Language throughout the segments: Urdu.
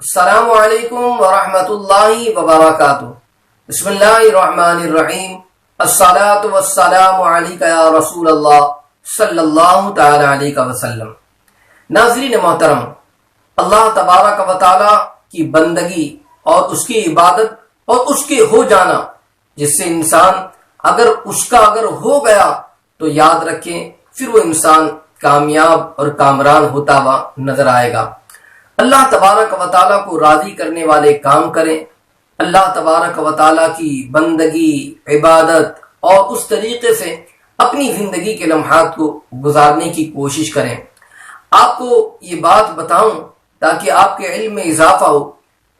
السلام علیکم ورحمۃ اللہ وبرکاتہ۔ بسم اللہ الرحمن الرحیم۔ الصلاۃ والسلام علیک یا رسول اللہ صلی اللہ تعالی علیہ وسلم۔ ناظرین محترم، اللہ تبارک و تعالی کی بندگی اور اس کی عبادت اور اس کے ہو جانا، جس سے انسان اگر ہو گیا تو یاد رکھیں پھر وہ انسان کامیاب اور کامران ہوتا ہوا نظر آئے گا۔ اللہ تبارک و تعالیٰ کو راضی کرنے والے کام کریں، اللہ تبارک و تعالیٰ کی بندگی، عبادت اور اس طریقے سے اپنی زندگی کے لمحات کو گزارنے کی کوشش کریں۔ آپ کو یہ بات بتاؤں تاکہ آپ کے علم میں اضافہ ہو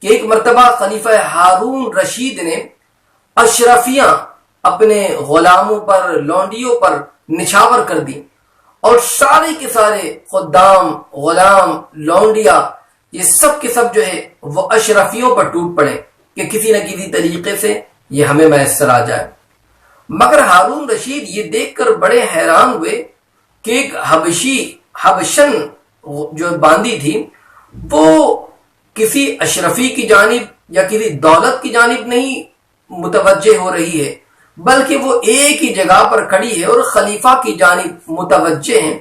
کہ ایک مرتبہ خلیفہ ہارون رشید نے اشرفیاں اپنے غلاموں پر، لونڈیوں پر نچھاور کر دی، اور سارے کے سارے خدام، غلام، لونڈیا، یہ سب کے سب جو ہے وہ اشرفیوں پر ٹوٹ پڑے کہ کسی نہ کسی طریقے سے یہ ہمیں میسر آ جائے۔ مگر ہارون رشید یہ دیکھ کر بڑے حیران ہوئے کہ ایک حبشن جو باندی تھی وہ کسی اشرفی کی جانب یا کسی دولت کی جانب نہیں متوجہ ہو رہی ہے، بلکہ وہ ایک ہی جگہ پر کھڑی ہے اور خلیفہ کی جانب متوجہ ہیں۔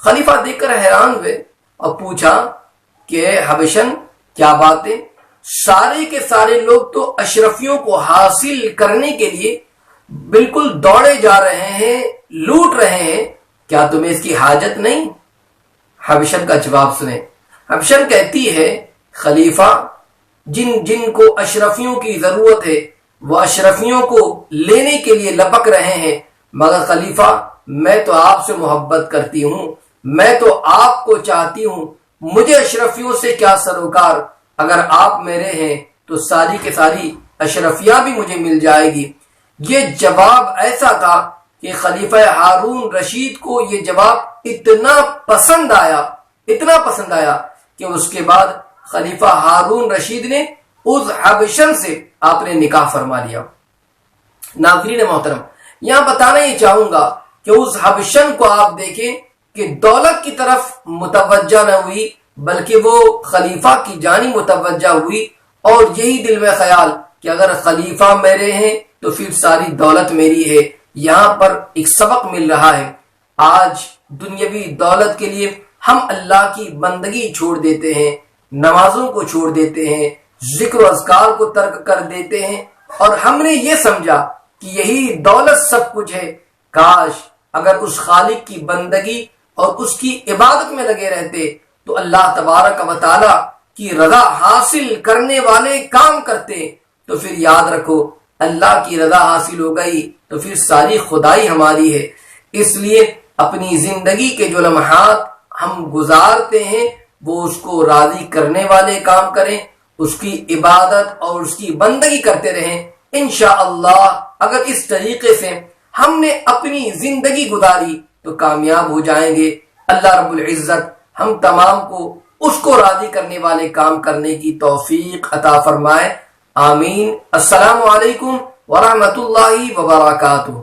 خلیفہ دیکھ کر حیران ہوئے اور پوچھا کہ حبشن کیا بات ہے؟ سارے کے سارے لوگ تو اشرفیوں کو حاصل کرنے کے لیے بالکل دوڑے جا رہے ہیں، لوٹ رہے ہیں، کیا تمہیں اس کی حاجت نہیں؟ حبشن کا جواب سنیں۔ حبشن کہتی ہے خلیفہ جن کو اشرفیوں کی ضرورت ہے وہ اشرفیوں کو لینے کے لیے لپک رہے ہیں، مگر خلیفہ میں تو آپ سے محبت کرتی ہوں، میں تو آپ کو چاہتی ہوں، مجھے اشرفیوں سے کیا سروکار، اگر آپ میرے ہیں تو ساری کے ساری اشرفیاں بھی مجھے مل جائے گی۔ یہ جواب ایسا تھا کہ خلیفہ ہارون رشید کو یہ جواب اتنا پسند آیا کہ اس کے بعد خلیفہ ہارون رشید نے اس حبشن سے آپ نے نکاح فرما لیا۔ ناظرین محترم، یہاں بتانا یہ چاہوں گا کہ اس حبشن کو آپ دیکھیں کہ دولت کی طرف متوجہ نہ ہوئی بلکہ وہ خلیفہ کی جانب متوجہ ہوئی، اور یہی دل میں خیال کہ اگر خلیفہ میرے ہیں تو پھر ساری دولت میری ہے۔ یہاں پر ایک سبق مل رہا ہے، آج دنیاوی دولت کے لیے ہم اللہ کی بندگی چھوڑ دیتے ہیں، نمازوں کو چھوڑ دیتے ہیں، ذکر و اذکار کو ترک کر دیتے ہیں، اور ہم نے یہ سمجھا کہ یہی دولت سب کچھ ہے۔ کاش اگر اس خالق کی بندگی اور اس کی عبادت میں لگے رہتے تو اللہ تبارک و تعالی کی رضا حاصل کرنے والے کام کرتے، تو پھر یاد رکھو اللہ کی رضا حاصل ہو گئی تو پھر ساری خدائی ہماری ہے۔ اس لیے اپنی زندگی کے جو لمحات ہم گزارتے ہیں وہ اس کو راضی کرنے والے کام کریں، اس کی عبادت اور اس کی بندگی کرتے رہیں۔ انشاءاللہ اگر اس طریقے سے ہم نے اپنی زندگی گزاری تو کامیاب ہو جائیں گے۔ اللہ رب العزت ہم تمام کو اس کو راضی کرنے والے کام کرنے کی توفیق عطا فرمائے، آمین۔ السلام علیکم ورحمۃ اللہ وبرکاتہ۔